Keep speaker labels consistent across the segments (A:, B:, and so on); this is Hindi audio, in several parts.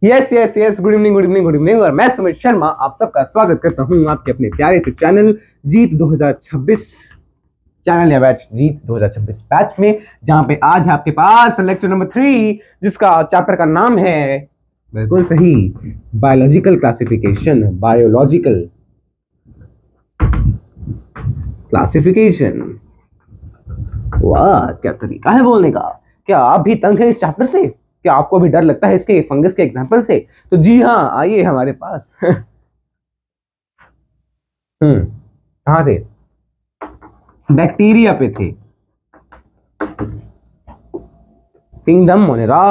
A: Yes yes yes, good evening good evening good evening. और मैं सुमित शर्मा आप सबका स्वागत करता हूं आपके अपने प्यारे से चैनल जीत 2026 चैनल या बैच जीत 2026 बैच में, जहां पे आज है आपके पास लेक्चर नंबर 3, जिसका चैप्टर का नाम है बिल्कुल सही, बायोलॉजिकल क्लासिफिकेशन। Biological classification. वाह, क्या तरीका है बोलने का। क्या आप भी तंग हैं इस चैप्टर से? क्या आपको भी डर लगता है इसके फंगस के एग्जाम्पल से? तो जी हाँ, आइए हमारे पास। कहाँ थे? बैक्टीरिया पे थे। Kingdom Monera.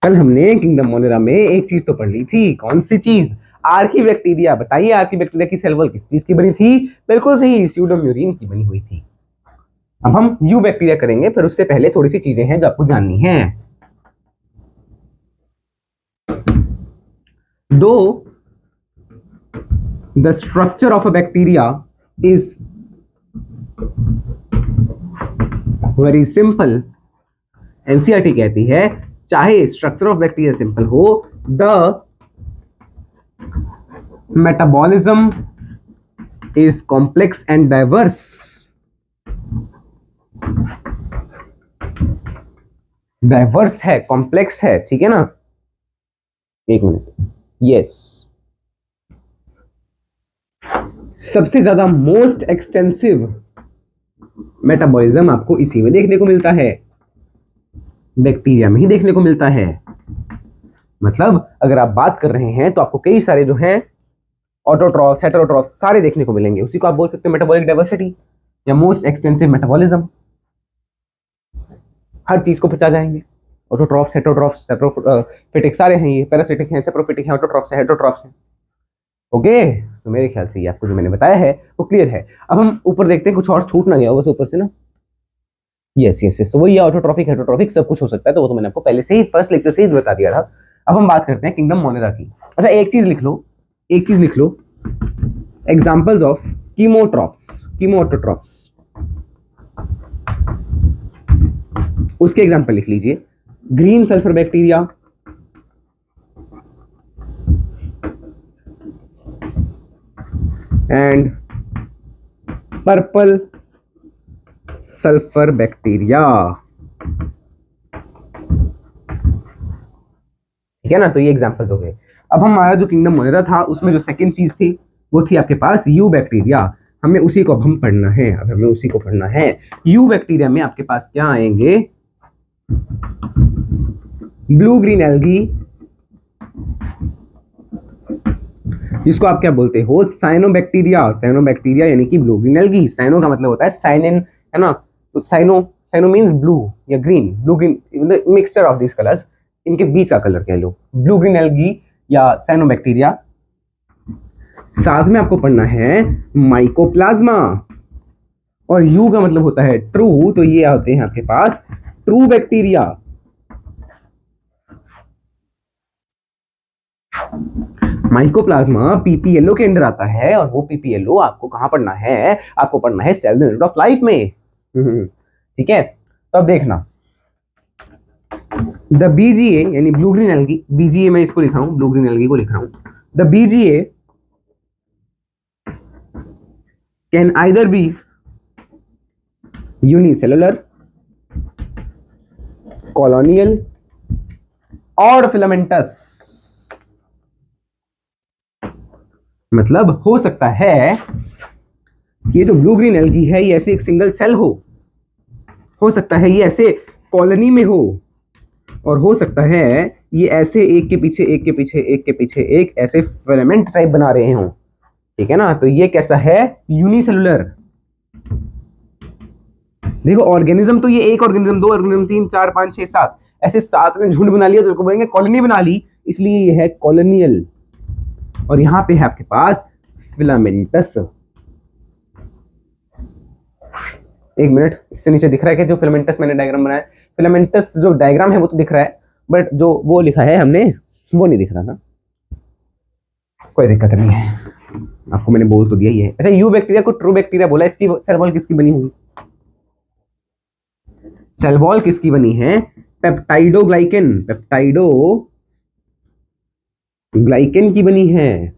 A: कल हमने किंगडम मोनेरा में एक चीज तो पढ़ ली थी। कौन सी चीज? Archie bacteria. बताइए, आर्की बैक्टीरिया की सेल वॉल किस चीज की बनी थी? बिल्कुल सही, स्यूडोम्यूरिन की बनी हुई थी। अब हम यू बैक्टीरिया करेंगे, फिर उससे पहले थोड़ी सी चीजें हैं जो आपको जाननी है। दो the structure of a bacteria is very simple, NCERT कहती है चाहे स्ट्रक्चर ऑफ बैक्टीरिया सिंपल हो, the metabolism is complex and diverse. Diverse है, कॉम्प्लेक्स है, ठीक है ना? एक मिनट। यस, सबसे ज्यादा मोस्ट एक्सटेंसिव मेटाबॉलिज्म आपको इसी में देखने को मिलता है, बैक्टीरिया में ही देखने को मिलता है। मतलब अगर आप बात कर रहे हैं तो आपको कई सारे जो हैं ऑटोट्रॉफ्स, हेटेरोट्रॉफ्स सारे देखने को मिलेंगे। उसी को आप बोल सकते हैं मेटाबॉलिक डाइवर्सिटी या मोस्ट एक्सटेंसिव मेटाबॉलिज्म। हर चीज को पचा जाएंगे। ऑटोट्रॉफ्स, हेटेरोट्रॉफ्स, सेप्रोफिटिक सारे हैं, ये पैरासिटिक हैं, सेप्रोफिटिक हैं, ऑटोट्रॉफ्स हैं, हेटेरोट्रॉफ्स हैं। ओके, तो मेरे ख्याल से ये आपको जो मैंने बताया है वो क्लियर है। अब हम ऊपर देखते हैं कुछ और छूट ना गया हो बस ऊपर से ना। यस यस यस, तो वही ऑटोट्रॉफिक हेटेरोट्रॉफिक सब कुछ हो सकता है, तो वो तो मैंने आपको पहले से ही फर्स्ट लेक्चर से ही बता दिया था। अब हम बात करते हैं किंगडम मोनेरा की। अच्छा, एक चीज लिख लो, एक चीज लिख लो, एग्जांपल्स ऑफ कीमोट्रॉप्स। कीमोटोट्रॉप्स, उसके एग्जांपल लिख लीजिए। Green sulphur bacteria, and purple sulphur bacteria. ठीक है ना? तो ये एग्जांपल्स हो गए। अब हमारा जो किंगडम मोनेरा था उसमें जो सेकंड चीज थी वो थी आपके पास यू बैक्टीरिया। हमें उसी को अब हम पढ़ना है। अब हमें उसी को पढ़ना है। यू बैक्टीरिया में आपके पास क्या आएंगे? ब्लू ग्रीन एल्गी, जिसको आप क्या बोलते हो? साइनोबैक्टीरिया। साइनोबैक्टीरिया यानी कि ब्लू ग्रीन एल्गी। साइनो का मतलब होता है साइनिन, है ना? तो साइनो, साइनो मीन्स ब्लू या green, blue green mixture of this colours, इनके बीच का कलर कह लो, ब्लू ग्रीन एल्गी या साइनोबैक्टीरिया। साथ में आपको पढ़ना है माइकोप्लाज्मा, और यू का मतलब होता है ट्रू, तो ये होते हैं आपके पास ट्रू बैक्टीरिया। माइकोप्लाज्मा पीपीएलओ के अंदर आता है, और वो पीपीएलओ आपको कहां पढ़ना है? आपको पढ़ना है सेल यूनिट ऑफ लाइफ में। ठीक है, तो अब देखना, द बीजीए यानी ब्लू ग्रीन एल्गी, बीजीए मैं इसको लिख रहा हूं, ब्लू ग्रीन एल्गी को लिख रहा हूं। The BGA can either be unicellular, colonial और फिलामेंटस। मतलब हो सकता है कि ये जो ब्लू ग्रीन एल्गी है ये ऐसे एक सिंगल सेल हो सकता है ये ऐसे कॉलोनी में हो, और हो सकता है ये ऐसे एक के पीछे एक के पीछे एक के पीछे एक ऐसे फिलामेंट टाइप बना रहे हो। ठीक है ना? तो ये कैसा है? यूनिसेलुलर। देखो, ऑर्गेनिज्म तो ये एक ऑर्गेनिज्म, दो ऑर्गेनिज्म, तीन, चार, पांच, छह, सात, ऐसे सात में झुंड बना लिया तो उसको बोलेंगे कॉलोनी बना ली, इसलिए ये है कॉलोनियल। और यहां पे है आपके पास फिलामेंटस। एक मिनट, इससे नीचे दिख रहा है कि जो फिलामेंटस मैंने डायग्राम बनाया, फिलामेंटस जो डायग्राम है वो तो दिख रहा है, बट जो वो लिखा है हमने वो नहीं दिख रहा ना। कोई दिक्कत नहीं है, आपको मैंने बोल तो दिया ही है। अच्छा, यू बैक्टीरिया को ट्रू बैक्टीरिया बोला, इसकी सेल वॉल किसकी बनी हुई? सेल वॉल किसकी बनी है? पेप्टाइडोग्लाइकेन, पेप्टाइडोग्लाइकेन की बनी है,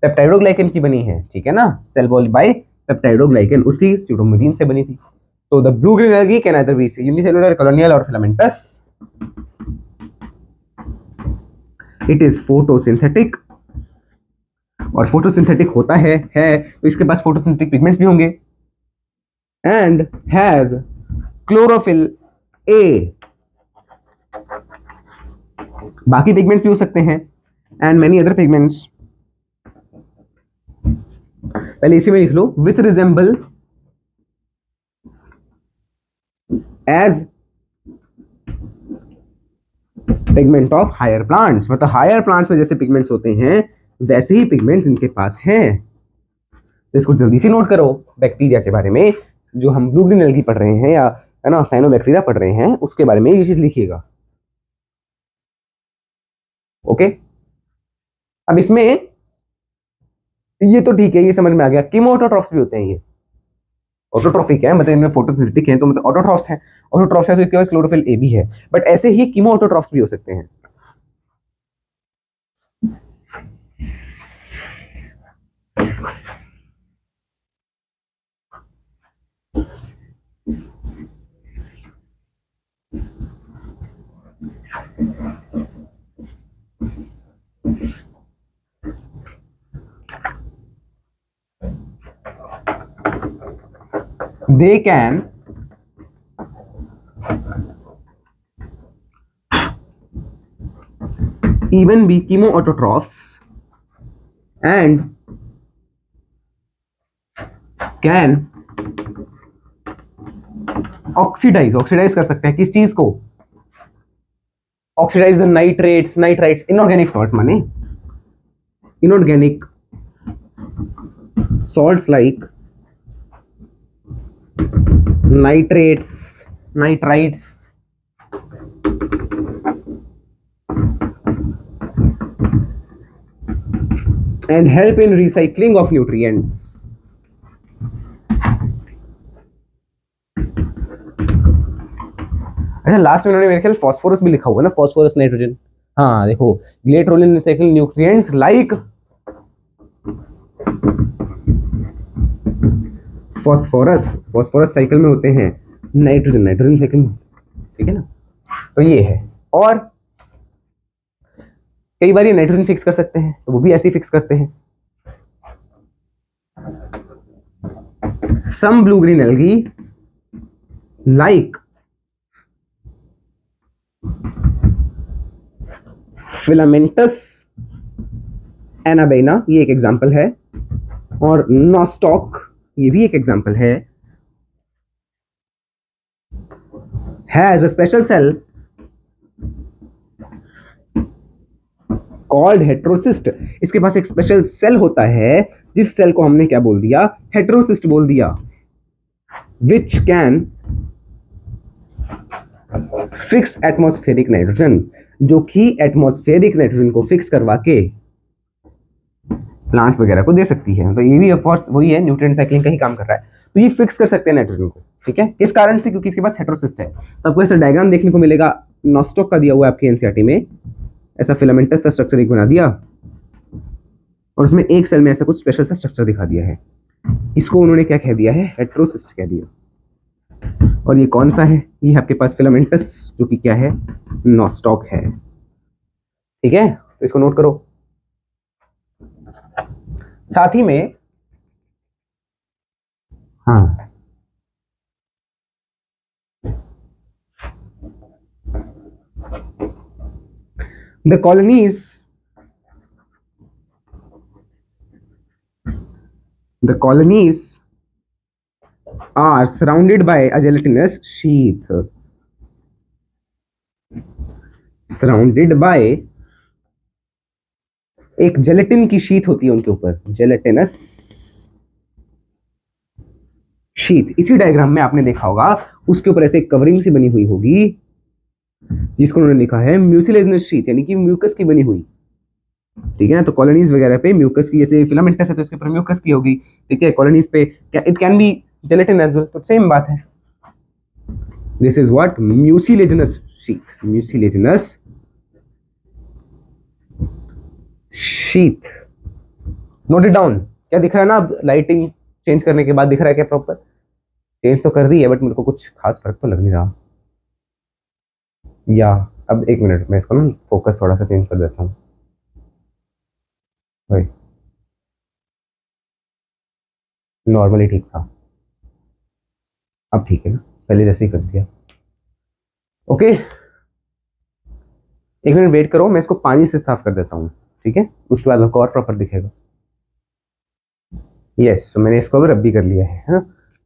A: पेप्टाइडोग्लाइकेन की बनी है, ठीक है ना। सेल वॉल बाय पेप्टाइडोग्लाइकेन, उसकी स्यूडोमोनाइन से बनी थी। तो the blue green algae can either be unicellular, colonial और फिलामेंटस। इट इज फोटोसिंथेटिक, और फोटोसिंथेटिक होता है तो इसके पास फोटोसिंथेटिक पिगमेंट्स भी होंगे, एंड हैज क्लोरोफिल ए, बाकी पिगमेंट्स भी हो सकते हैं, एंड मेनी अदर पिगमेंट्स। पहले इसी में लिख लो, with resemble as pigment of higher plants, मतलब हायर प्लांट्स में जैसे पिगमेंट्स होते हैं वैसे ही पिगमेंट्स इनके पास हैं। तो इसको जल्दी से नोट करो, बैक्टीरिया के बारे में जो हम ब्लू ग्रीन एल्गी पढ़ रहे हैं, या है ना साइनोबैक्टीरिया पढ़ रहे हैं, उसके बारे में ये चीज लिखिएगा। ओके, अब इसमें ये तो ठीक है, ये समझ में आ गया। कीमोऑटोट्रॉफ्स भी होते हैं ये। ऑटोट्रॉफिक है मतलब इनमें फोटोसिंथेटिक है, तो मतलब ऑटोट्रॉफ्स है, ऑटोट्रॉफ्स है तो इसके पास क्लोरोफिल ए भी है, बट ऐसे ही कीमोऑटोट्रॉफ्स भी हो सकते हैं। They can even be chemoautotrophs and can oxidise कर सकते हैं किस चीज को? Oxidise the nitrites, inorganic salts, माने inorganic salts like nitrites and help in recycling of nutrients. अच्छा, लास्ट में उन्होंने मेरे ख्याल फॉस्फोरस भी लिखा हुआ ना, फॉस्फोरस नाइट्रोजन। हाँ देखो, great role in recycling nutrients like phosphorus cycle में होते हैं, नाइट्रोजन साइकिल में, ठीक है ना। तो ये है, और कई बार ये नाइट्रोजन फिक्स कर सकते हैं, तो वो भी ऐसे ही फिक्स करते हैं। Some blue green algae like filamentous Anabaena, ये एक एग्जांपल है, और नॉस्टॉक, ये भी एक एग्जांपल है, has a special cell called heterocyst. इसके पास एक स्पेशल सेल होता है जिस सेल को हमने क्या बोल दिया? हेट्रोसिस्ट बोल दिया। Which can fix atmospheric nitrogen, जो कि एटमॉस्फेरिक नाइट्रोजन को फिक्स करवा के प्लांट्स वगैरह को दे सकती है। तो ये भी ऑफ कोर्स वही है, न्यूट्रिएंट साइक्लिंग का ही काम कर रहा है। तो ये फिक्स कर सकते हैं नाइट्रोजन को, ठीक है। इस कारण से क्योंकि इसके पास हेट्रोसिस्ट है। तो आपको ऐसा डायग्राम देखने को मिलेगा, नॉस्टॉक का दिया हुआ है आपके एनसीईआरटी में, ऐसा फिलामेंटस सा स्ट्रक्चर एक बना दिया, और उसमें एक सेल में ऐसा कुछ स्पेशल सा स्ट्रक्चर दिखा दिया है। इसको उन्होंने क्या कह दिया है? हेट्रोसिस्ट कह दिया। और ये कौन सा है? ये आपके पास फिलामेंटस, जो कि क्या है? नॉस्टॉक है, ठीक है। तो इसको नोट करो। साथ ही में हाँ, the colonies are surrounded by a gelatinous sheath, surrounded by एक जेलेटिन की शीट होती है उनके ऊपर, जेलेटिनस शीट। इसी डायग्राम में आपने देखा होगा, उसके ऊपर ऐसे कवरिंग सी बनी हुई होगी जिसको उन्होंने लिखा है म्यूसिलेजिनस शीट, यानी कि म्यूकस की बनी हुई, ठीक है ना। तो कॉलोनीज वगैरह पे म्यूकस की, जैसे फिलामेंटस है तो इसके ऊपर म्यूकस की होगी, ठीक है। कॉलोनीज पे क्या it can be gelatin as well, तो सेम बात है। This is what, mucilaginous sheath, mucilaginous sheath. Note it down. क्या दिख रहा है ना, अब लाइटिंग चेंज करने के बाद दिख रहा है क्या प्रॉपर? चेंज तो कर दी है बट मेरे को कुछ खास फर्क तो लग नहीं रहा। या अब एक मिनट, मैं इसको ना फोकस थोड़ा सा चेंज कर देता हूँ। भाई नॉर्मली ठीक था, अब ठीक है ना, पहले जैसे ही कर दिया। ओके, एक मिनट वेट करो, मैं इसको पानी से साफ कर देता हूँ, ठीक है? उसके बाद आपको और प्रॉपर दिखेगा। यस, तो मैंने इसको भी रब भी कर लिया है ना?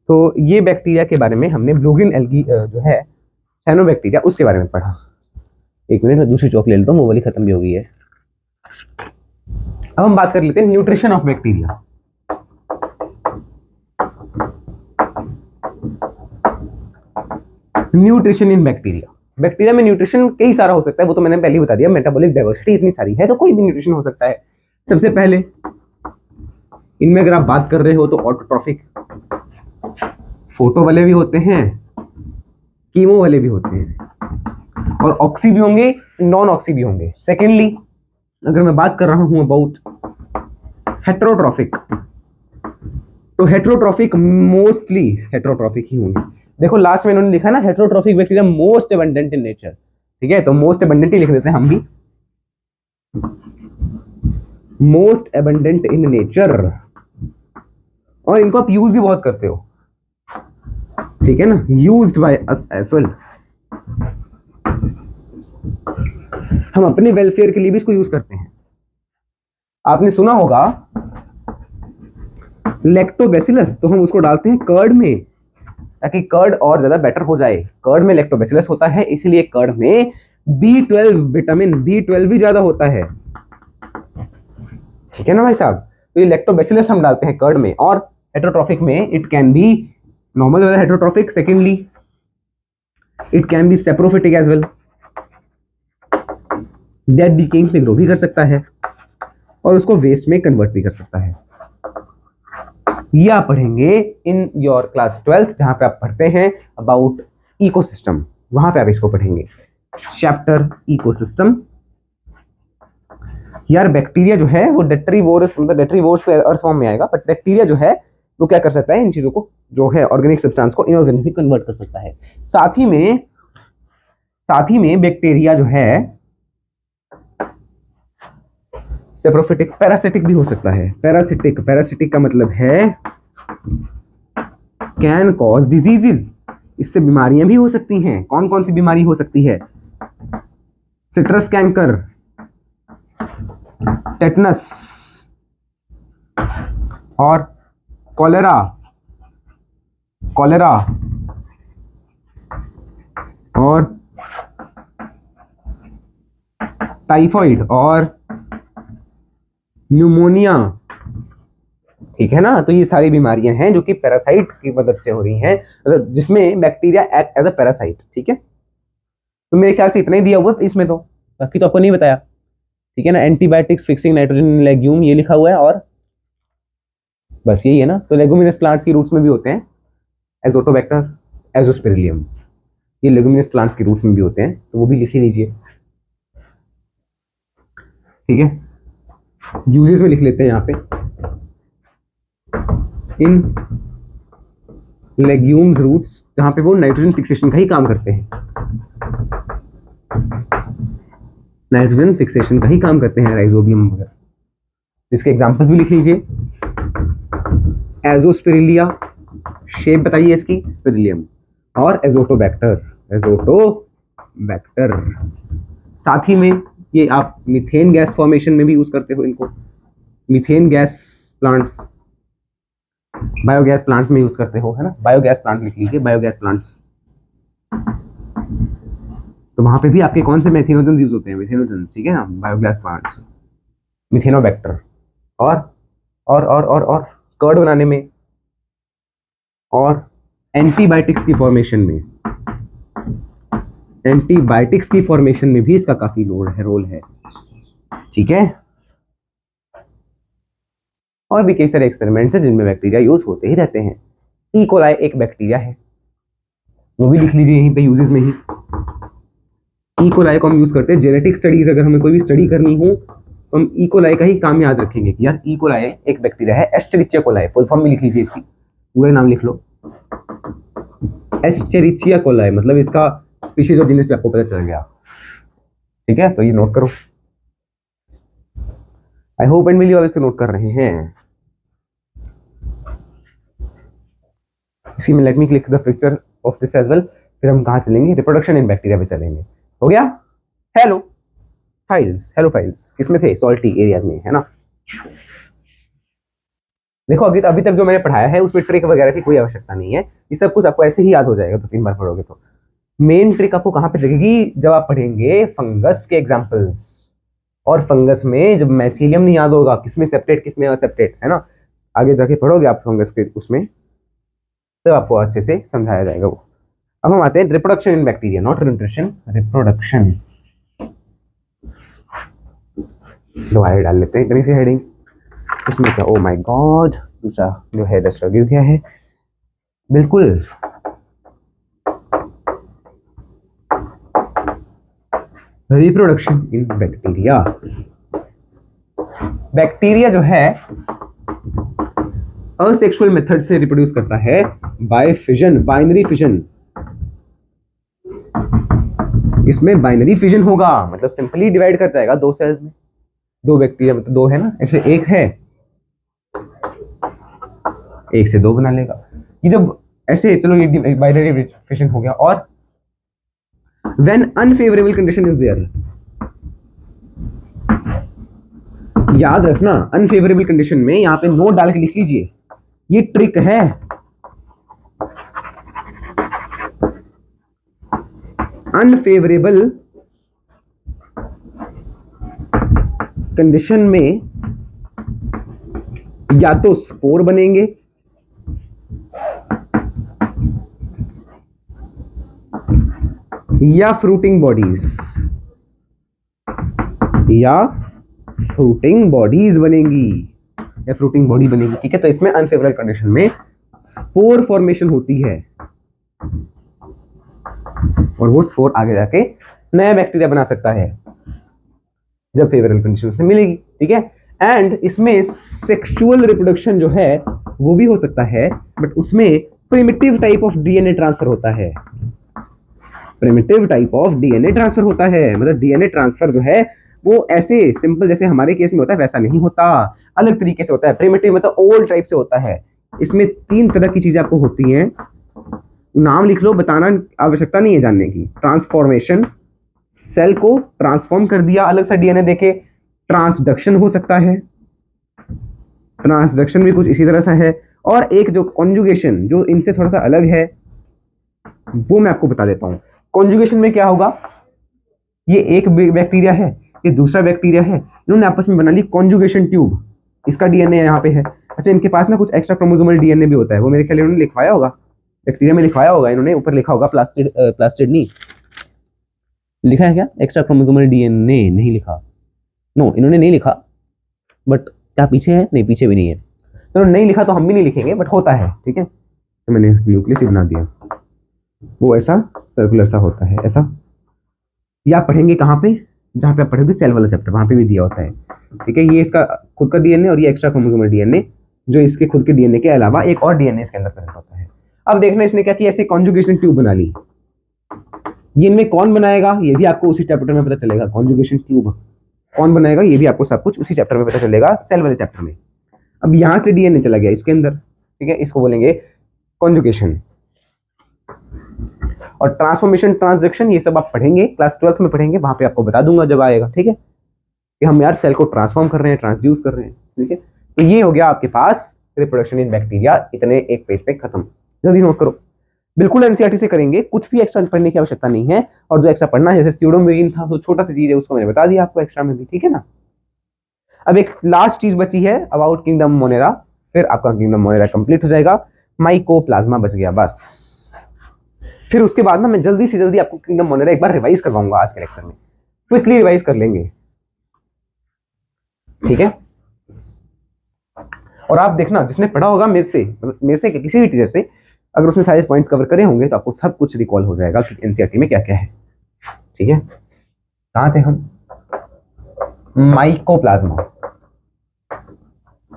A: तो ये बैक्टीरिया के बारे में हमने ब्लू ग्रीन एल्गी जो है साइनोबैक्टीरिया, उसके बारे में पढ़ा। एक मिनट, मैं दूसरी चौक ले लेता हूँ, वो वाली खत्म भी हो गई है। अब हम बात कर लेते हैं nutrition of bacteria. Nutrition in bacteria, bacteria में न्यूट्रिशन कई सारा हो सकता है, वो तो मैंने पहले ही बता दिया, मेटाबॉलिक डाइवर्सिटी इतनी सारी है तो कोई भी न्यूट्रिशन हो सकता है। सबसे पहले इनमें अगर आप बात कर रहे हो तो ऑटोट्रॉफिक, फोटो वाले भी होते हैं, कीमो वाले भी होते हैं, और ऑक्सी भी होंगे, नॉन ऑक्सी भी होंगे। सेकेंडली अगर मैं बात कर रहा हूं अबाउट हेट्रोट्रॉफिक, तो हेट्रोट्रॉफिक मोस्टली हेट्रोट्रॉफिक ही होंगे। देखो लास्ट में इन्होंने लिखा ना, heterotrophic bacteria most abundant in nature, ठीक है? तो मोस्ट एबंडेंट ही लिख देते हैं हम भी, मोस्ट एबंडेंट इन नेचर। और इनको आप यूज भी बहुत करते हो, ठीक है ना? Used by us as well. हम अपने वेलफेयर के लिए भी इसको यूज करते हैं। आपने सुना होगा लैक्टोबैसिलस, तो हम उसको डालते हैं कर्ड में ताकि कर्ड और ज्यादा बेटर हो जाए। कर्ड में लैक्टोबैसिलस होता है, इसीलिए कर्ड में B12 विटामिन B12 भी ज्यादा होता है, ठीक है ना भाई साहब? तो ये लैक्टोबैसिलस हम डालते हैं कर्ड में। और हेटरोट्रॉफिक में इट कैन बी नॉर्मल वाला heterotrophic, secondly it can be saprophytic as well, dead decaying पे ग्रो भी कर सकता है और उसको वेस्ट में कन्वर्ट भी कर सकता है। ये आप पढ़ेंगे इन योर क्लास 12th, जहां पे आप पढ़ते हैं अबाउट इकोसिस्टम, वहां पे आप इसको पढ़ेंगे, चैप्टर इकोसिस्टम। यार बैक्टीरिया जो है वो डेट्रीवोरस, मतलब डेट्रीवोरस पे अर्थ फॉर्म में आएगा, बट बैक्टीरिया जो है वो क्या कर सकता है, इन चीजों को जो है ऑर्गेनिक सब्सटेंस को इनऑर्गेनिक में कन्वर्ट कर सकता है। साथ ही में बैक्टीरिया जो है सेप्रोफिटिक, पैरासिटिक भी हो सकता है। पैरासिटिक का मतलब है कैन कॉज डिजीजेस, इससे बीमारियां भी हो सकती हैं। कौन कौन सी बीमारी हो सकती है? सिट्रस कैंकर, टेटनस और कॉलेरा और टाइफाइड और न्यूमोनिया, ठीक है ना? तो ये सारी बीमारियां हैं जो कि पैरासाइट की मदद से हो रही हैं, मतलब जिसमें bacteria act as a parasite, ठीक है? तो मेरे ख्याल से इतना ही दिया हुआ इसमें, तो बाकी तो आपको नहीं बताया, ठीक है ना? एंटीबायोटिक्स फिक्सिंग नाइट्रोजन लेग्यूम ये लिखा हुआ है, और बस यही है ना? तो लेगुमिनस प्लांट्स की रूट्स में भी होते हैं एजोटोबैक्टर, एजोस्पेरिलियम, ये लेगुमिनस प्लांट्स की रूट्स में भी होते हैं, तो वो भी लिख ही लीजिए, ठीक है? यूजेस में लिख लेते हैं यहाँ पे, इन लेग्यूम्स रूट्स, जहां पे वो नाइट्रोजन फिक्सेशन का ही काम करते हैं, नाइट्रोजन फिक्सेशन का ही काम करते हैं राइजोबियम वगैरह। इसके एग्जांपल्स भी लिख लीजिए, एजोस्पेरिलिया, शेप बताइए इसकी, स्पेरिलियम, और एजोटोबैक्टर, साथ ही में ये आप मीथेन गैस फॉर्मेशन में भी यूज करते हो इनको, methane gas plants, biogas plants में यूज करते हो, है ना? बायोगैस प्लांट लिख लीजिए, बायोगैस प्लांट्स। तो वहां पे भी आपके कौन से मेथेनोजन यूज होते हैं? मेथेनोजन, ठीक है ना? बायोगैस प्लांट्स, मिथेनोबैक्टर, और और कर्ड बनाने में, और एंटीबायोटिक्स की फॉर्मेशन में भी इसका काफी रोल है, ठीक है? और भी कई सारे एक्सपेरिमेंट्स हैं जिनमें बैक्टीरिया यूज होते ही रहते हैं। ई कोलाई एक बैक्टीरिया है, वो भी लिख लीजिए यहीं पे यूजेस में ही। ई कोलाई को हम यूज करते हैं जेनेटिक स्टडीज, अगर हमें कोई भी स्टडी करनी हो तो हम ई कोलाई का ही काम याद रखेंगे कि यार ई कोलाई एक बैक्टीरिया है, एस्चेरिचिया कोलाई, फुल फॉर्म में लिख लीजिए इसकी, पूरा नाम लिख लो, एस्चेरिचिया कोलाई, मतलब इसका स्पीशीज और जीनस पे आपको पता चल गया। ठीक है, तो ये नोट करो। I hope and will you all इसे नोट कर रहे हैं। इसी में let me click the picture of this as well. फिर हम कहाँ चलेंगे, रिप्रोडक्शन इन बैक्टीरिया पे चलेंगे। हो गया। हेलो फाइल्स, हेलो फाइल्स किसमें थे, सॉल्टी एरियाज में, है ना। देखो अभी तक जो मैंने पढ़ाया है उसमें ट्रिक वगैरह की कोई आवश्यकता नहीं है, ये सब कुछ आपको ऐसे ही याद हो जाएगा, तो 3 बार पढ़ोगे तो। मेन ट्रिक आपको कहाँ पे दिखेगी, जब आप पढ़ेंगे फंगस के एग्जाम्पल्स, और फंगस में जब मैसिलियम नहीं याद होगा, किसमें सेपरेट किसमें असेपरेट, है ना, आगे जाके पढ़ोगे आप फंगस के उसमें, तो आपको अच्छे से समझाया जाएगा वो। अब हम आते हैं reproduction in bacteria, not nutrition, reproduction. दो आए डाल लेते हैं इतनी सी हेडिंग। इसमें क्या, ओ माय गॉड, दूसरा जो है दस गिर गया है बिल्कुल। रिप्रोडक्शन इन बैक्टीरिया, बैक्टीरिया जो है असेक्सुअल मेथड से रिप्रोड्यूस करता है बाय फिजन, बाइनरी फिजन। इसमें बाइनरी फिजन होगा, मतलब सिंपली डिवाइड कर जाएगा 2 सेल्स में, 2 बैक्टीरिया मतलब 2 है ना, ऐसे एक है, एक से 2 बना लेगा। ये जब ऐसे, चलो ये बाइनरी फिजन हो गया। और when unfavourable condition is there, याद रखना अनफेवरेबल कंडीशन में यहां पे नोट डाल के लिख लीजिए, ये ट्रिक है। अनफेवरेबल कंडीशन में या तो स्पोर बनेंगे या फ्रूटिंग बॉडीज, या फ्रूटिंग बॉडीज बनेंगी, या फ्रूटिंग बॉडी बनेगी। ठीक है, तो इसमें अनफेवरेबल कंडीशन में स्पोर फॉर्मेशन होती है, और वो स्पोर आगे जाके नया बैक्टीरिया बना सकता है जब फेवरेबल कंडीशन से मिलेगी। ठीक है, एंड इसमें सेक्सुअल रिप्रोडक्शन जो है वो भी हो सकता है, बट उसमें primitive type of DNA transfer होता है। Primitive type of DNA transfer होता है, मतलब डीएनए ट्रांसफर जो है वो ऐसे सिंपल जैसे हमारे केस में होता है वैसा नहीं होता, अलग तरीके से होता है। प्रिमिटिव मतलब ओल्ड टाइप से होता है। इसमें 3 तरह की चीजें आपको होती हैं, नाम लिख लो, बताना आवश्यकता नहीं है जानने की। ट्रांसफॉर्मेशन, सेल को ट्रांसफॉर्म कर दिया अलग सा डीएनए देके। ट्रांसडक्शन हो सकता है, ट्रांसडक्शन भी कुछ इसी तरह सा है। और एक जो कॉन्जुगेशन, जो इनसे थोड़ा सा अलग है, वो मैं आपको बता देता हूं। कॉन्जुगेशन में क्या होगा, ये एक बैक्टीरिया है, ये दूसरा बैक्टीरिया है, इन्होंने आपस में बना ली कॉन्जुगेशन ट्यूब, इसका डीएनए यहाँ पे है। अच्छा, इनके पास ना कुछ एक्स्ट्रा क्रोमोसोमल डीएनए भी होता है, वो मेरे ख्याल इन्होंने लिखवाया होगा, बैक्टीरिया में लिखवाया होगा इन्होंने, ऊपर लिखा होगा प्लास्टिड, प्लास्टिड नहीं लिखा है क्या, एक्स्ट्रा क्रोमोसोमल डीएनए नहीं लिखा, नो इन्होंने नहीं लिखा, बट क्या पीछे है, नहीं पीछे भी नहीं है, तो नहीं लिखा तो हम भी नहीं लिखेंगे, बट होता है। ठीक है, तो मैंने न्यूक्लियस ही बना दिया, वो ऐसा सर्कुलर सा होता है ऐसा। या पढ़ेंगे कहाँ पे, जहाँ पे आप पढ़ोगे सेल वाला चैप्टर, वहाँ पे भी दिया होता है। ठीक है, ये इसका खुद का डीएनए और ये एक्स्ट्रा क्रोमोसोमल डीएनए, जो इसके खुद के डीएनए के अलावा एक और डीएनए इसके अंदर प्रेजेंट होता है। अब देखना इसने क्या किया, ऐसे कॉन्जुगेशन ट्यूब बना ली। ये इनमें कौन बनाएगा, ये भी आपको उसी चैप्टर में पता चलेगा। कॉन्जुगेशन ट्यूब कौन बनाएगा, ये भी आपको सब कुछ उसी चैप्टर में पता चलेगा, सेल वाले चैप्टर में। अब यहाँ से डीएनए चला गया इसके अंदर, ठीक है, इसको बोलेंगे कॉन्जुगेशन। और ट्रांसफॉर्मेशन, ट्रांसडक्शन, ये सब आप पढ़ेंगे क्लास 12th में पढ़ेंगे, वहां पे आपको बता दूंगा जब आएगा। ठीक है, कि हम यार सेल को ट्रांसफॉर्म कर रहे हैं, ट्रांसड्यूस कर रहे हैं। ठीक है, तो ये हो गया आपके पास रिप्रोडक्शन इन बैक्टीरिया, इतने एक पेज पे खत्म। जल्दी नोट करो, बिल्कुल एनसीईआरटी से करेंगे, कुछ भी एक्स्ट्रा पढ़ने की आवश्यकता नहीं है। और जो एक्स्ट्रा पढ़ना है, जैसे स्यूडोमोनास था, तो छोटा सी चीज है, उसको मैंने बता दिया आपको एक्स्ट्रा में भी। ठीक है ना। अब एक लास्ट चीज बची है अबाउट किंगडम मोनेरा, फिर आपका किंगडम मोनेरा कंप्लीट हो जाएगा। माइकोप्लाज्मा बच गया बस। फिर उसके बाद ना मैं जल्दी से जल्दी आपको किंगडम मोनेरा एक बार रिवाइज करवाऊंगा आज के लेक्चर में, क्विकली रिवाइज कर लेंगे। ठीक है, और आप देखना जिसने पढ़ा होगा मेरे से किसी भी टीचर से, अगर उसने सारे पॉइंट्स कवर करे होंगे तो आपको सब कुछ रिकॉल हो जाएगा कि एनसीईआरटी में क्या क्या है। ठीक है, कहाँ थे हम? Mycoplasma.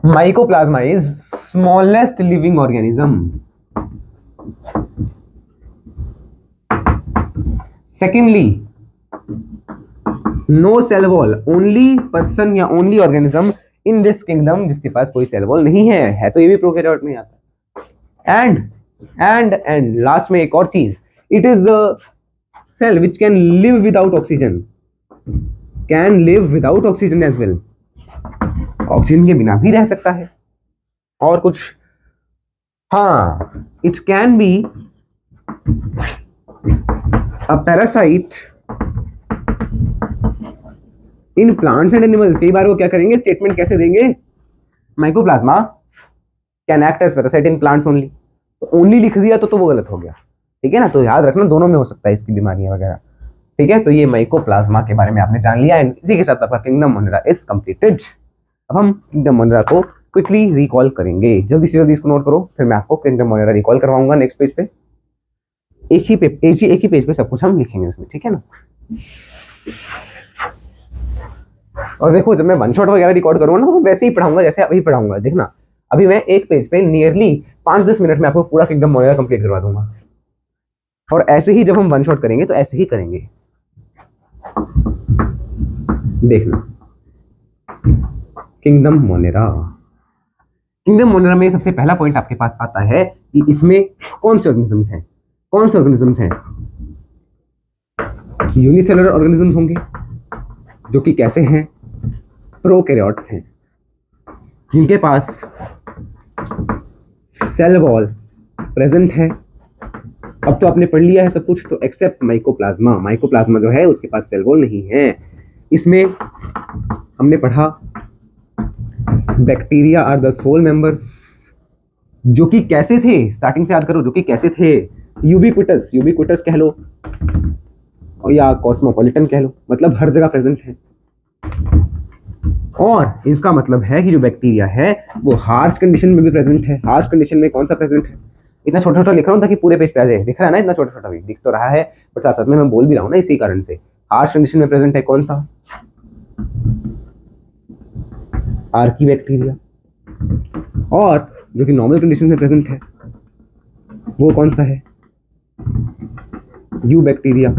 A: Mycoplasma is smallest living organism. Secondly, no cell wall, only person या only organism in this kingdom जिसके पास कोई सेल वॉल नहीं है तो ये भी प्रोकैरियोट में आता है। एंड लास्ट में एक और चीज, it is the cell which can live without oxygen, can live without oxygen as well, oxygen के बिना भी रह सकता है। और कुछ, हाँ, it can be a parasite in plants and animals. कई बार वो क्या करेंगे, स्टेटमेंट कैसे देंगे, mycoplasma can act as parasite in plants only, तो ओनली लिख दिया तो वो गलत हो गया। ठीक है ना, तो याद रखना दोनों में हो सकता है इसकी बीमारियां वगैरह। ठीक है, तो ये माइकोप्लाज्मा के बारे में आपने जान लिया एंड इसी के साथ आपका किंगडम मोनेरा इज कंप्लीटेड। अब हम किंगडम मोनेरा को क्विकली रिकॉल करेंगे, जल्दी से जल्दी इसको नोट करो, फिर मैं आपको किंगडम मोनेरा रिकॉल करवाऊंगा नेक्स्ट पेज पे। एक ही पेज पे सब कुछ हम लिखेंगे उसमें, ठीक है ना। और देखो, जब मैं वन शॉट वगैरह रिकॉर्ड करूंगा ना तो वैसे ही पढ़ाऊंगा जैसे अभी पढ़ाऊंगा। देखना, अभी मैं एक पेज पे नियरली 5-10 मिनट में आपको पूरा किंगडम मोनेरा कंप्लीट करवा दूंगा। और ऐसे ही जब हम वन शॉट करेंगे तो ऐसे ही करेंगे, देखना। किंगडम मोनेरा, किंगडम मोनेरा में सबसे पहला पॉइंट आपके पास आता है कि इसमें कौन से ऑर्गेनिजम्स हैं। कौन से ऑर्गेनिजम्स हैं? यूनिसेलुलर ऑर्गेनिजम्स होंगे जो कि कैसे हैं, प्रोकैरियोट्स हैं जिनके पास सेल वॉल प्रेजेंट है। अब तो आपने पढ़ लिया है सब कुछ, तो एक्सेप्ट माइकोप्लाज्मा, माइकोप्लाज्मा जो है उसके पास सेल वॉल नहीं है। इसमें हमने पढ़ा bacteria are the sole members, जो कि कैसे थे, स्टार्टिंग से याद करो, जो कि कैसे थे, यूबिक्विटस, यूबिक्विटस कह लो या कॉस्मोपॉलिटन कह लो, मतलब हर जगह प्रेजेंट है। और इसका मतलब है कि जो बैक्टीरिया है वो हार्श कंडीशन में भी प्रेजेंट है। हार्श कंडीशन में कौन सा प्रेजेंट है, इतना छोटा छोटा लिख रहा हूँ ताकि पूरे पेज पे आ जाए, दिख रहा है ना, इतना छोटा छोटा भी दिख तो रहा है, बट साथ साथ में मैं बोल भी रहा हूँ ना, इसी कारण से। हार्श कंडीशन में प्रेजेंट है कौन सा, आर्की बैक्टीरिया। और जो कि नॉर्मल कंडीशन में प्रेजेंट है वो कौन सा है, यू बैक्टीरिया।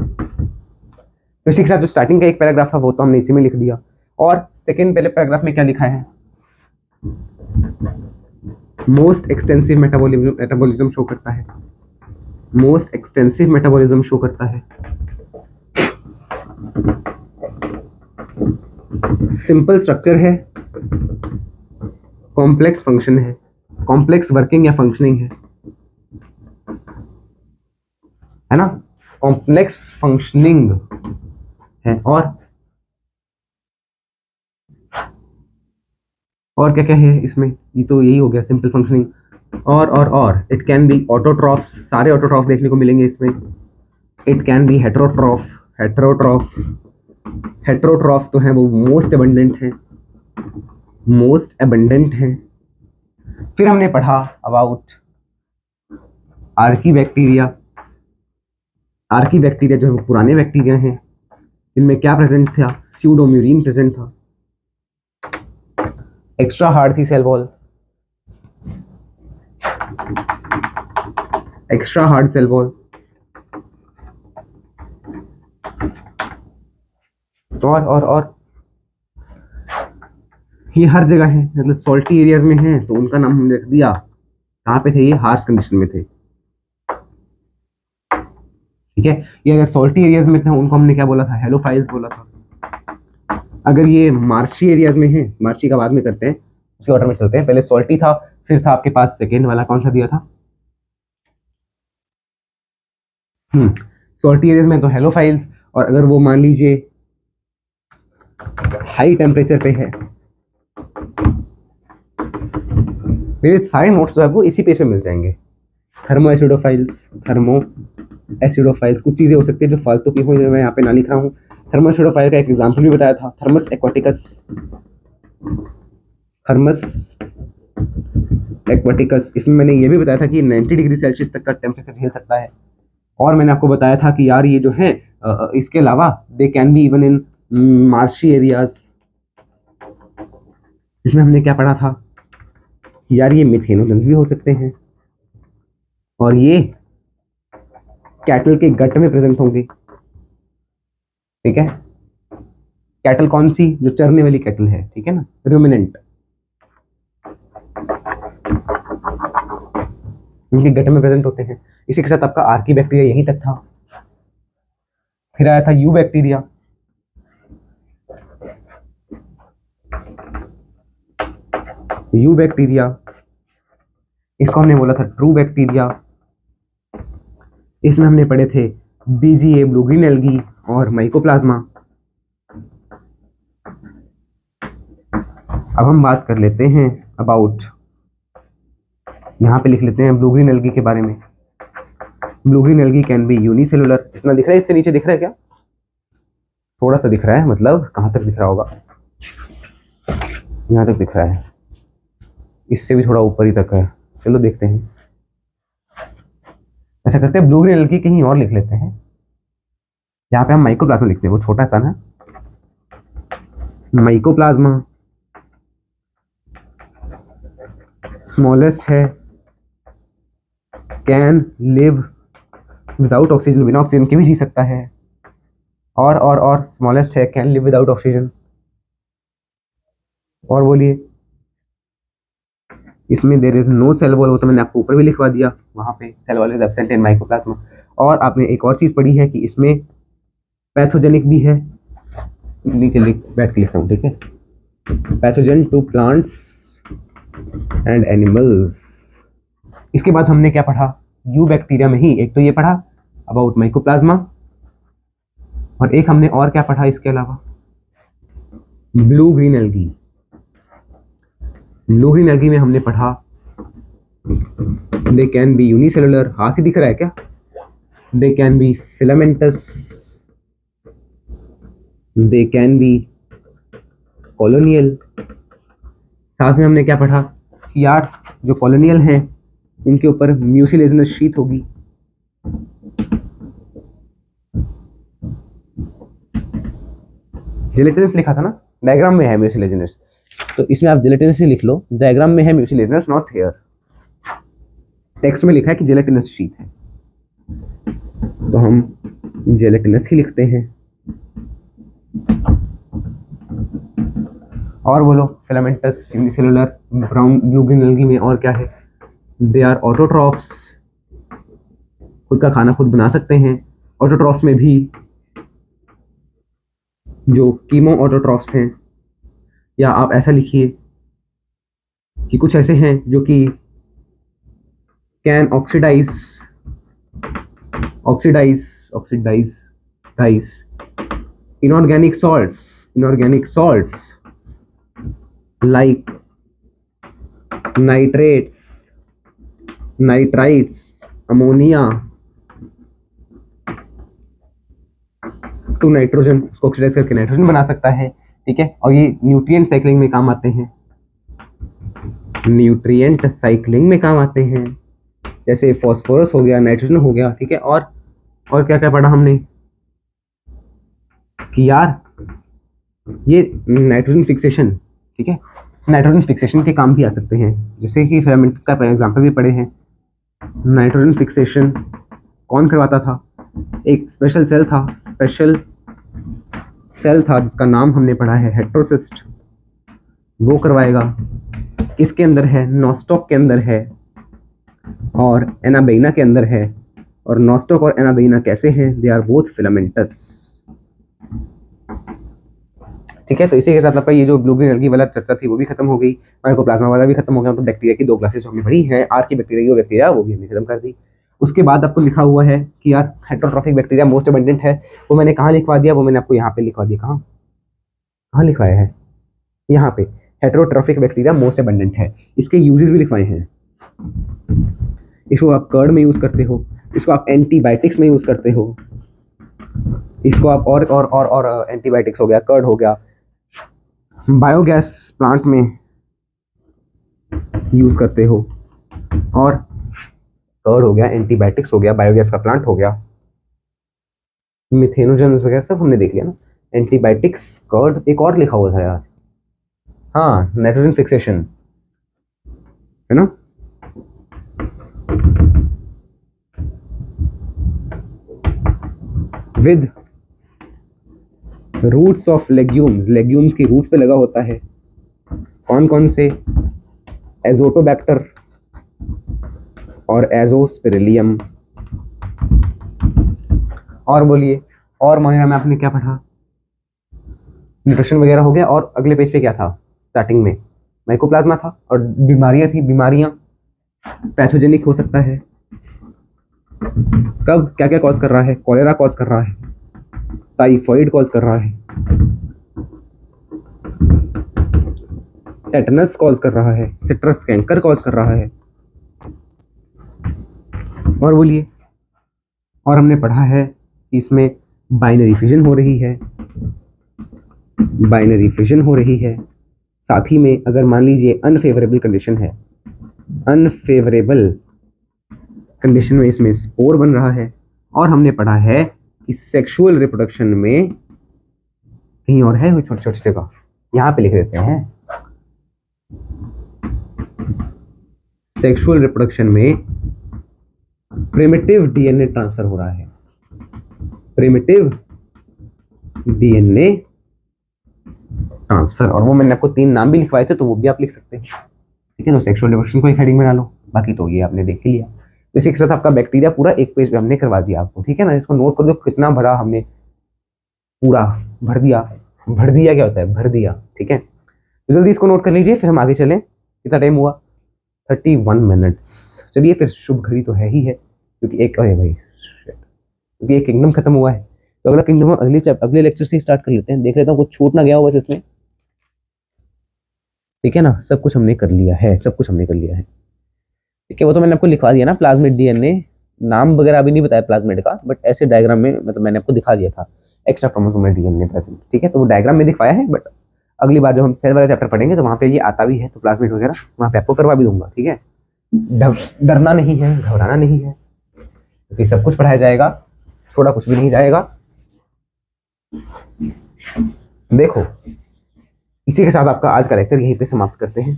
A: इसी के साथ जो स्टार्टिंग का एक पैराग्राफ था वो तो हमने इसी में लिख दिया। और सेकेंड पहले पैराग्राफ में क्या लिखा है, मोस्ट एक्सटेंसिव मेटाबॉलिज्म शो करता है, मोस्ट एक्सटेंसिव मेटाबॉलिज्म शो करता है, सिंपल स्ट्रक्चर है, कॉम्प्लेक्स फंक्शन है, कॉम्प्लेक्स वर्किंग या फंक्शनिंग है ना, कॉम्प्लेक्स फंक्शनिंग है। और क्या क्या है इसमें, ये तो यही हो गया सिंपल फंक्शनिंग। और इट कैन बी ऑटोट्रॉफ्स, सारे ऑटोट्रॉफ देखने को मिलेंगे इसमें। It can B heterotroph, heterotroph तो है वो मोस्ट एबंडेंट है, मोस्ट एबंडेंट है। फिर हमने पढ़ा about Archie bacteria. Archie bacteria जो है वो पुराने बैक्टीरिया हैं, इनमें क्या प्रेजेंट था, स्यूडोम्यूरिन प्रेजेंट था, एक्स्ट्रा हार्ड थी cell wall, extra hard cell wall. और ये हर जगह है, मतलब सॉल्टी एरियाज में है तो उनका नाम हमने रख दिया, कहाँ पे थे ये, हार्श कंडीशन में थे। ठीक है, ये अगर सॉल्टी एरियाज में थे उनको हमने क्या बोला था, हेलोफाइल्स बोला था। अगर ये मार्शी एरियाज में है, मार्शी का बाद में करते हैं, उसी ऑर्डर में चलते हैं, पहले सॉल्टी था, फिर था आपके पास सेकेंड वाला कौन सा दिया था, सॉल्टी एरियाज में तो हेलोफाइल्स। और अगर वो मान लीजिए हाई टेम्परेचर पे है, मेरे सारे नोट्स जो है वो इसी पेज पे मिल जाएंगे। थर्मो एसिडोफाइल्स, कुछ चीजें हो सकती है जो फालतू की हो, मैं यहाँ पे ना लिख रहा हूँ। थर्मो एसिडोफाइल का एक एग्जाम्पल भी बताया था, थर्मस एक्वाटिकस, थर्मस एक्वाटिकस, इसमें मैंने ये भी बताया था कि 90 डिग्री सेल्सियस तक का टेम्परेचर झेल सकता है। और मैंने आपको बताया था कि यार ये जो है इसके अलावा they can be even in marshy areas. इसमें हमने क्या पढ़ा था यार, ये मिथेनोजेंस भी हो सकते हैं और ये कैटल के गट में प्रेजेंट होंगे। ठीक है, कैटल कौन सी, जो चरने वाली कैटल है, ठीक है ना, रूमिनेंट, उनके गट में प्रेजेंट होते हैं। इसी के साथ आपका आर्की बैक्टीरिया यहीं तक था। फिर आया था यू बैक्टीरिया। यू बैक्टीरिया, इसको हमने बोला था ट्रू बैक्टीरिया। इसमें हमने पढ़े थे बीजीए, ब्लू ग्रीन एल्गी और माइकोप्लाज्मा। अब हम बात कर लेते हैं अबाउट, यहाँ पे लिख लेते हैं ब्लू ग्रीन एल्गी के बारे में। Blue green algae can be unicellular. इतना दिख रहा है, इससे नीचे दिख रहा है क्या? थोड़ा सा दिख रहा है, मतलब कहाँ तक दिख रहा होगा, यहाँ तक दिख रहा है, इससे भी थोड़ा ऊपर ही तक है। चलो देखते हैं, ऐसा करते हैं ब्लू ग्रीन एल्गी कहीं और लिख लेते हैं। यहाँ पे हम माइकोप्लाज्मा लिखते हैं, वो छोटा सा ना, माइकोप्लाज्मा स्मॉलेस्ट है, कैन लिव विदाउट ऑक्सीजन, बिना ऑक्सीजन के भी जी सकता है। और स्मॉलेस्ट है, कैन लिव विदाउट ऑक्सीजन। और बोलिए, इसमें there is no cell wall, वो तो मैंने आपको ऊपर भी लिखवा दिया, वहाँ पे cell wall is absent in mycoplasma. और आपने एक और चीज़ पढ़ी है कि इसमें पैथोजेनिक भी है, लिख बैठ के लिखता हूँ, ठीक है, pathogen to plants and animals. इसके बाद हमने क्या पढ़ा, यू बैक्टीरिया में ही एक तो ये पढ़ा अबाउट माइकोप्लाज्मा, और एक हमने और क्या पढ़ा इसके अलावा, blue green algae. Blue green algae में हमने पढ़ा दे कैन बी यूनिसेलुलर, हाथ ही दिख रहा है क्या, they can be filamentous, they can be colonial. साथ में हमने क्या पढ़ा कि यार जो कॉलोनियल हैं उनके ऊपर म्यूसिलेजिनस शीट होगी। जेलेटिनस लिखा था ना, डायग्राम में है म्यूसिलेजिनस, तो इसमें आप जेलेटिनस ही लिख लो, डायग्राम में है म्यूसिलेजिनस, नॉट हियर। टेक्स्ट में लिखा है कि जेलेटिनस शीट है, तो हम जेलेटिनस ही लिखते हैं। और बोलो, filamentous, unicellular, brown blue green algae में और क्या है, दे आर ऑटोट्रॉफ्स, खुद का खाना खुद बना सकते हैं। ऑटोट्रॉफ्स में भी जो कीमो ऑटोट्रॉफ्स हैं, या आप ऐसा लिखिए कि कुछ ऐसे हैं जो कि can oxidise inorganic salts like nitrates, nitrites, ammonia to nitrogen, उसको ऑक्सीडाइज करके नाइट्रोजन बना सकता है। ठीक है, और ये न्यूट्रिएंट साइक्लिंग में काम आते हैं, न्यूट्रिएंट साइक्लिंग में काम आते हैं, जैसे फॉस्फोरस हो गया, नाइट्रोजन हो गया। ठीक है, और क्या क्या पढ़ा हमने कि यार ये नाइट्रोजन फिक्सेशन, ठीक है, नाइट्रोजन फिक्सेशन के काम भी आ सकते हैं, जैसे कि फिलामेंट्स का एग्जांपल भी पढ़े हैं। नाइट्रोजन फिक्सेशन कौन करवाता था, एक स्पेशल सेल था जिसका नाम हमने पढ़ा है हेटेरोसिस्ट, वो करवाएगा। इसके अंदर है, नॉस्टॉक के अंदर है और एनाबेना के अंदर है। और नॉस्टॉक और एनाबेना कैसे हैं, दे आर बोथ फिलामेंटस। ठीक है, तो इसी के साथ आपका ये जो ब्लू ग्रीन एल्गी वाला चर्चा थी वो भी खत्म हो गई, माइकोप्लाज्मा वाला भी खत्म हो गया। तो बैक्टीरिया की 2 क्लासेस हमने पढ़ी है, आर की बैक्टीरिया, यू बैक्टीरिया, वो भी हमने खत्म कर दी। उसके बाद आपको लिखा हुआ है कि यार हेटेरोट्रॉफिक बैक्टीरिया मोस्ट अबंडेंट है, वो मैंने कहाँ लिखवा दिया, वो मैंने आपको यहाँ पे लिखवा दिया। कहाँ लिखवाया है, यहाँ पे, हेटेरोट्रॉफिक बैक्टीरिया मोस्ट अबंडेंट है। इसके यूजेस भी लिखवाए हैं, इसको आप कर्ड में यूज करते हो, इसको आप एंटीबायोटिक्स में यूज करते हो, इसको आप और एंटीबायोटिक्स हो गया, कर्ड हो गया, बायोगैस प्लांट में यूज करते हो। और कर्ड हो गया, एंटीबायोटिक्स हो गया, बायोगैस का प्लांट हो गया, मिथेनोजेंस वगैरह सब हमने देख लिया ना। एंटीबायोटिक्स, कर्ड, एक और लिखा हुआ था यार, हाँ नाइट्रोजन फिक्सेशन, है ना। With roots of legumes, legumes की रूट्स पे लगा होता है। कौन कौन से? एजोटोबैक्टर और एजोस्पिरिलियम। और बोलिए, और मोनिरा में आपने क्या पढ़ा? न्यूट्रिशन वगैरह हो गया, और अगले पेज पे क्या था? स्टार्टिंग में माइकोप्लाज्मा था, और बीमारियां थी। बीमारियां पैथोजेनिक हो सकता है, कब क्या क्या कॉज कर रहा है? कॉलेरा कॉज कर रहा है, टाइफॉइड कॉज कर रहा है, टेटनस कॉज कर रहा है, सिट्रस कैंकर कॉज कर रहा है। और बोलिए, और हमने पढ़ा है कि इसमें बाइनरी फिजन हो रही है, बाइनरी फिजन हो रही है। साथ ही में अगर मान लीजिए अनफेवरेबल कंडीशन है, अनफेवरेबल कंडीशन में इसमें स्पोर बन रहा है। और हमने पढ़ा है कि सेक्सुअल रिप्रोडक्शन में कहीं और है, छोटे छोटे जगह यहां पे लिख देते हैं। सेक्सुअल रिप्रोडक्शन में प्रिमिटिव डीएनए ट्रांसफर हो रहा है, प्रिमिटिव डीएनए ट्रांसफर। और वो मैंने आपको 3 नाम भी लिखवाए थे, तो वो भी आप लिख सकते हैं, ठीक है। तो सेक्सुअल रिप्रोडक्शन को एक हेडिंग में डालो, बाकी तो ये आपने देख ही लिया। तो इसी के साथ आपका बैक्टीरिया पूरा एक पेज पे हमने करवा दिया आपको, ठीक है ना। इसको नोट कर दो, कितना बड़ा हमने पूरा भर दिया। भर दिया क्या होता है? भर दिया, ठीक है। तो जल्दी इसको नोट कर लीजिए, फिर हम आगे चलें। कितना टाइम हुआ? 31 मिनट्स। चलिए फिर, शुभ घड़ी तो है ही है, क्योंकि एक, अरे भाई क्योंकि एक किंगडम खत्म हुआ है, तो अगला किंगडम अगले लेक्चर से स्टार्ट कर लेते हैं। देख लेता हूँ कुछ छूट ना गया हो बस इसमें, ठीक है ना। सब कुछ हमने कर लिया है, सब कुछ हमने कर लिया है, ठीक है। वो तो मैंने आपको लिखवा दिया ना, प्लाज्मिड डीएनए। नाम वगैरह अभी नहीं बताया प्लाज्मिड का, बट ऐसे डायग्राम में मतलब मैंने आपको दिखा दिया था, एक्स्ट्रा क्रोमोसोमल डीएनए प्रेजेंट, ठीक है। तो वो डायग्राम में दिखाया है, बट अगली बार जब हम सेल वाला चैप्टर पढ़ेंगे तो वहाँ पे ये आता भी है, तो प्लाज्मिड वगैरह वहाँ पे आपको करवा भी दूंगा, ठीक है। डरना नहीं है, घबराना नहीं है, क्योंकि सब कुछ पढ़ाया जाएगा, थोड़ा कुछ भी नहीं जाएगा। देखो, इसी के साथ आपका आज का लेक्चर यहीं पे समाप्त करते हैं।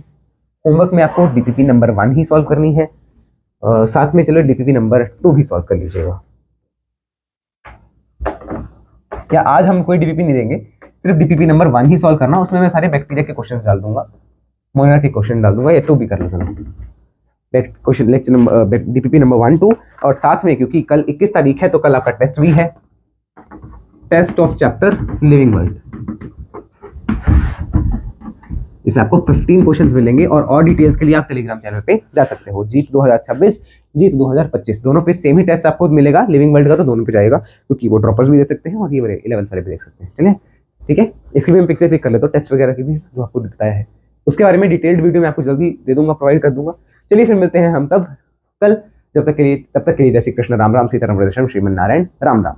A: होमवर्क में आपको डीपीपी नंबर 1 ही सॉल्व करनी है, साथ में चलो डीपीपी नंबर 2 भी सॉल्व कर लीजिएगा। क्या आज हम कोई डीपीपी नहीं देंगे, सिर्फ डीपीपी नंबर 1 ही सॉल्व करना। उसमें मैं सारे बैक्टीरिया के क्वेश्चंस डाल दूंगा, मोना के क्वेश्चन डाल दूंगा, ये 2 भी कर लेना question, lecture number DPP number 1, 2। और साथ में क्योंकि कल 21 तारीख है, तो कल आपका टेस्ट भी है, test of chapter living world. इसमें आपको 15 क्वेश्चंस मिलेंगे, और डिटेल्स के लिए आप टेलीग्राम चैनल पे जा सकते हो। जीत 2026, जीत 2025 दोनों पे सेम ही टेस्ट आपको मिलेगा। लिविंग वर्ल्ड का तो दोनों पे जाएगा, क्योंकि वो ड्रॉपर्स भी दे सकते हैं और ये 11th वाले भी देख सकते हैं, चलिए ठीक है। इसकी भी मैं पिक्चर क्लिक कर लेता हूँ, टेस्ट वगैरह की भी जो आपको दिखता है, उसके बारे में डिटेल्ड वीडियो मैं आपको जल्दी दे दूंगा, प्रोवाइड कर दूंगा। चलिए फिर मिलते हैं हम तब कल, तब तक के लिए जय श्री कृष्ण, राम राम, सीताराम, श्रीमन नारायण, राम राम।